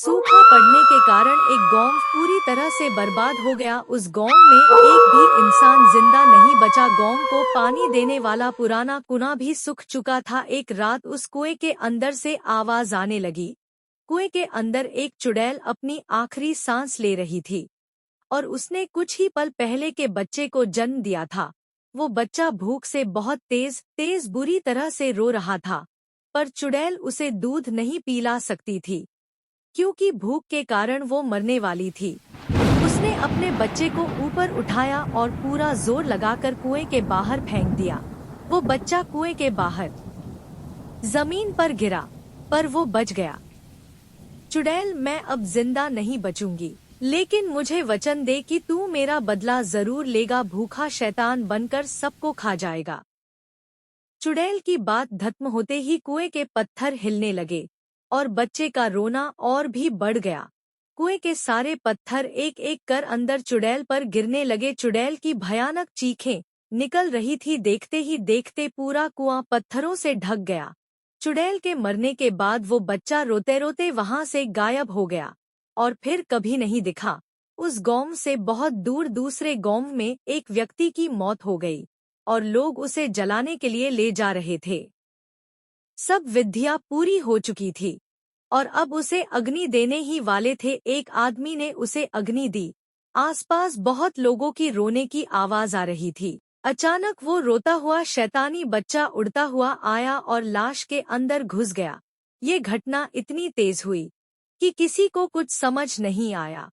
सूखा पड़ने के कारण एक गांव पूरी तरह से बर्बाद हो गया। उस गांव में एक भी इंसान जिंदा नहीं बचा। गांव को पानी देने वाला पुराना कुआं भी सूख चुका था। एक रात उस कुएं के अंदर से आवाज आने लगी। कुएं के अंदर एक चुड़ैल अपनी आखिरी सांस ले रही थी और उसने कुछ ही पल पहले के बच्चे को जन्म दिया था। वो बच्चा भूख से बहुत तेज तेज बुरी तरह से रो रहा था, पर चुड़ैल उसे दूध नहीं पिला सकती थी क्योंकि भूख के कारण वो मरने वाली थी। उसने अपने बच्चे को ऊपर उठाया और पूरा जोर लगाकर कुएं के बाहर फेंक दिया। वो बच्चा कुएं के बाहर जमीन पर गिरा, पर वो बच गया। चुड़ैल, मैं अब जिंदा नहीं बचूंगी, लेकिन मुझे वचन दे कि तू मेरा बदला जरूर लेगा। भूखा शैतान बनकर सबको खा जाएगा। चुड़ैल की बात खत्म होते ही कुएं के पत्थर हिलने लगे और बच्चे का रोना और भी बढ़ गया। कुएं के सारे पत्थर एक एक कर अंदर चुड़ैल पर गिरने लगे। चुड़ैल की भयानक चीखें निकल रही थी। देखते ही देखते पूरा कुआं पत्थरों से ढक गया। चुड़ैल के मरने के बाद वो बच्चा रोते रोते वहां से गायब हो गया और फिर कभी नहीं दिखा। उस गांव से बहुत दूर दूसरे गांव में एक व्यक्ति की मौत हो गई और लोग उसे जलाने के लिए ले जा रहे थे। सब विधियां पूरी हो चुकी थी और अब उसे अग्नि देने ही वाले थे। एक आदमी ने उसे अग्नि दी। आसपास बहुत लोगों की रोने की आवाज आ रही थी। अचानक वो रोता हुआ शैतानी बच्चा उड़ता हुआ आया और लाश के अंदर घुस गया। ये घटना इतनी तेज हुई कि किसी को कुछ समझ नहीं आया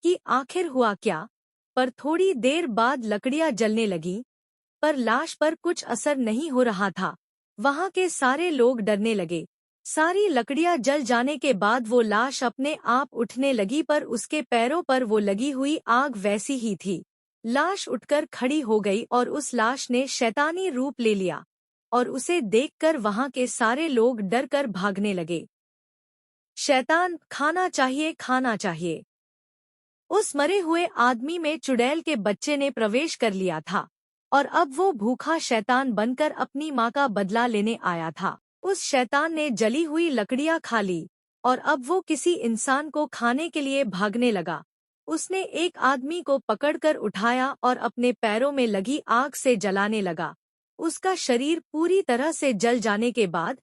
कि आखिर हुआ क्या। पर थोड़ी देर बाद लकड़ियां जलने लगीं, पर लाश पर कुछ असर नहीं हो रहा था। वहां के सारे लोग डरने लगे। सारी लकड़ियां जल जाने के बाद वो लाश अपने आप उठने लगी, पर उसके पैरों पर वो लगी हुई आग वैसी ही थी। लाश उठकर खड़ी हो गई और उस लाश ने शैतानी रूप ले लिया और उसे देखकर वहां के सारे लोग डरकर भागने लगे। शैतान, खाना चाहिए, खाना चाहिए। उस मरे हुए आदमी में चुड़ैल के बच्चे ने प्रवेश कर लिया था और अब वो भूखा शैतान बनकर अपनी माँ का बदला लेने आया था। उस शैतान ने जली हुई लकड़ियां खा ली और अब वो किसी इंसान को खाने के लिए भागने लगा। उसने एक आदमी को पकड़कर उठाया और अपने पैरों में लगी आग से जलाने लगा। उसका शरीर पूरी तरह से जल जाने के बाद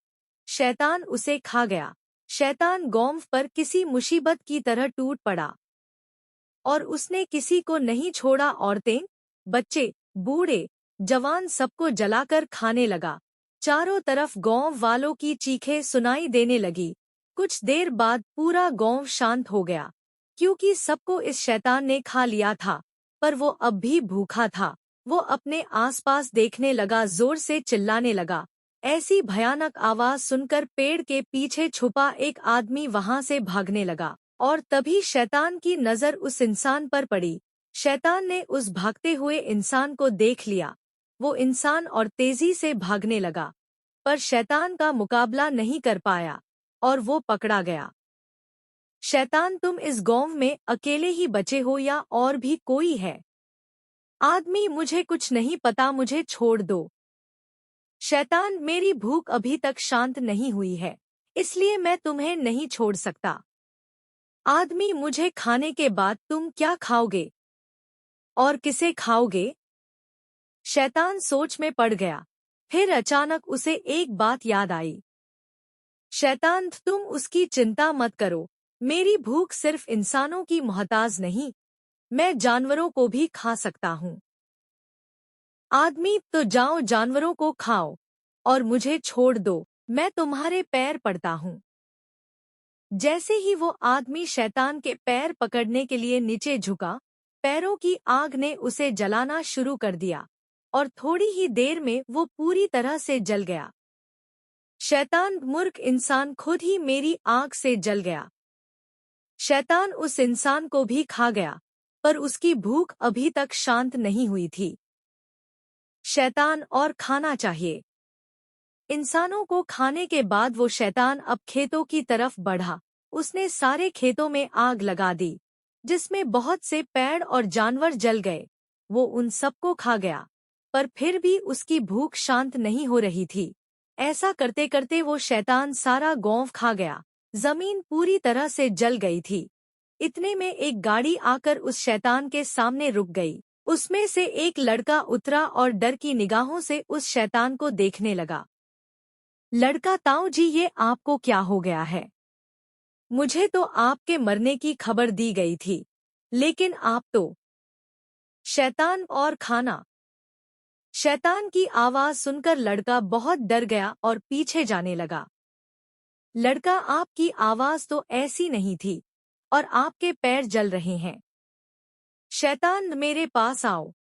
शैतान उसे खा गया। शैतान गांव पर किसी मुसीबत की तरह टूट पड़ा और उसने किसी को नहीं छोड़ा। औरतें, बच्चे, बूढ़े, जवान सबको जलाकर खाने लगा। चारों तरफ गांव वालों की चीखें सुनाई देने लगी। कुछ देर बाद पूरा गांव शांत हो गया क्योंकि सबको इस शैतान ने खा लिया था, पर वो अब भी भूखा था। वो अपने आसपास देखने लगा, जोर से चिल्लाने लगा। ऐसी भयानक आवाज सुनकर पेड़ के पीछे छुपा एक आदमी वहां से भागने लगा और तभी शैतान की नजर उस इंसान पर पड़ी। शैतान ने उस भागते हुए इंसान को देख लिया। वो इंसान और तेजी से भागने लगा, पर शैतान का मुकाबला नहीं कर पाया और वो पकड़ा गया। शैतान, तुम इस गांव में अकेले ही बचे हो या और भी कोई है? आदमी, मुझे कुछ नहीं पता, मुझे छोड़ दो। शैतान, मेरी भूख अभी तक शांत नहीं हुई है, इसलिए मैं तुम्हें नहीं छोड़ सकता। आदमी, मुझे खाने के बाद तुम क्या खाओगे और किसे खाओगे? शैतान सोच में पड़ गया। फिर अचानक उसे एक बात याद आई। शैतान, तुम उसकी चिंता मत करो। मेरी भूख सिर्फ इंसानों की मोहताज नहीं, मैं जानवरों को भी खा सकता हूँ। आदमी, तो जाओ जानवरों को खाओ और मुझे छोड़ दो, मैं तुम्हारे पैर पड़ता हूँ। जैसे ही वो आदमी शैतान के पैर पकड़ने के लिए नीचे झुका, पैरों की आग ने उसे जलाना शुरू कर दिया और थोड़ी ही देर में वो पूरी तरह से जल गया। शैतान, मूर्ख इंसान, खुद ही मेरी आग से जल गया। शैतान उस इंसान को भी खा गया, पर उसकी भूख अभी तक शांत नहीं हुई थी। शैतान, और खाना चाहिए। इंसानों को खाने के बाद वो शैतान अब खेतों की तरफ बढ़ा। उसने सारे खेतों में आग लगा दी, जिसमें बहुत से पेड़ और जानवर जल गए। वो उन सबको खा गया, पर फिर भी उसकी भूख शांत नहीं हो रही थी। ऐसा करते करते वो शैतान सारा गांव खा गया। जमीन पूरी तरह से जल गई थी। इतने में एक गाड़ी आकर उस शैतान के सामने रुक गई। उसमें से एक लड़का उतरा और डर की निगाहों से उस शैतान को देखने लगा। लड़का, ताऊ जी, ये आपको क्या हो गया है? मुझे तो आपके मरने की खबर दी गई थी, लेकिन आप तो शैतान और खाना। शैतान की आवाज सुनकर लड़का बहुत डर गया और पीछे जाने लगा। लड़का, आपकी आवाज तो ऐसी नहीं थी और आपके पैर जल रहे हैं। शैतान, मेरे पास आओ।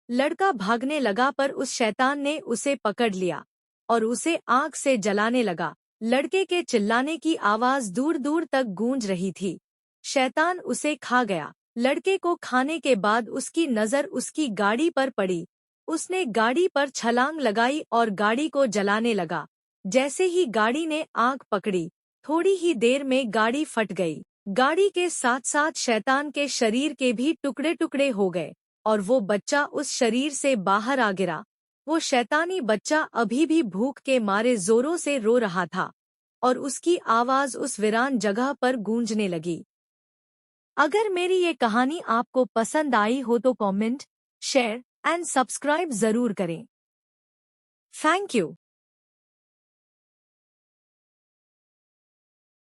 लड़का भागने लगा पर उस शैतान ने उसे पकड़ लिया और उसे आग से जलाने लगा। लड़के के चिल्लाने की आवाज दूर दूर तक गूंज रही थी। शैतान उसे खा गया। लड़के को खाने के बाद उसकी नजर उसकी गाड़ी पर पड़ी। उसने गाड़ी पर छलांग लगाई और गाड़ी को जलाने लगा। जैसे ही गाड़ी ने आग पकड़ी, थोड़ी ही देर में गाड़ी फट गई। गाड़ी के साथ साथ शैतान के शरीर के भी टुकड़े टुकड़े हो गए और वो बच्चा उस शरीर से बाहर आ गिरा। वो शैतानी बच्चा अभी भी भूख के मारे जोरों से रो रहा था और उसकी आवाज उस वीरान जगह पर गूंजने लगी। अगर मेरी ये कहानी आपको पसंद आई हो तो कमेंट, शेयर एंड सब्सक्राइब जरूर करें। Thank you.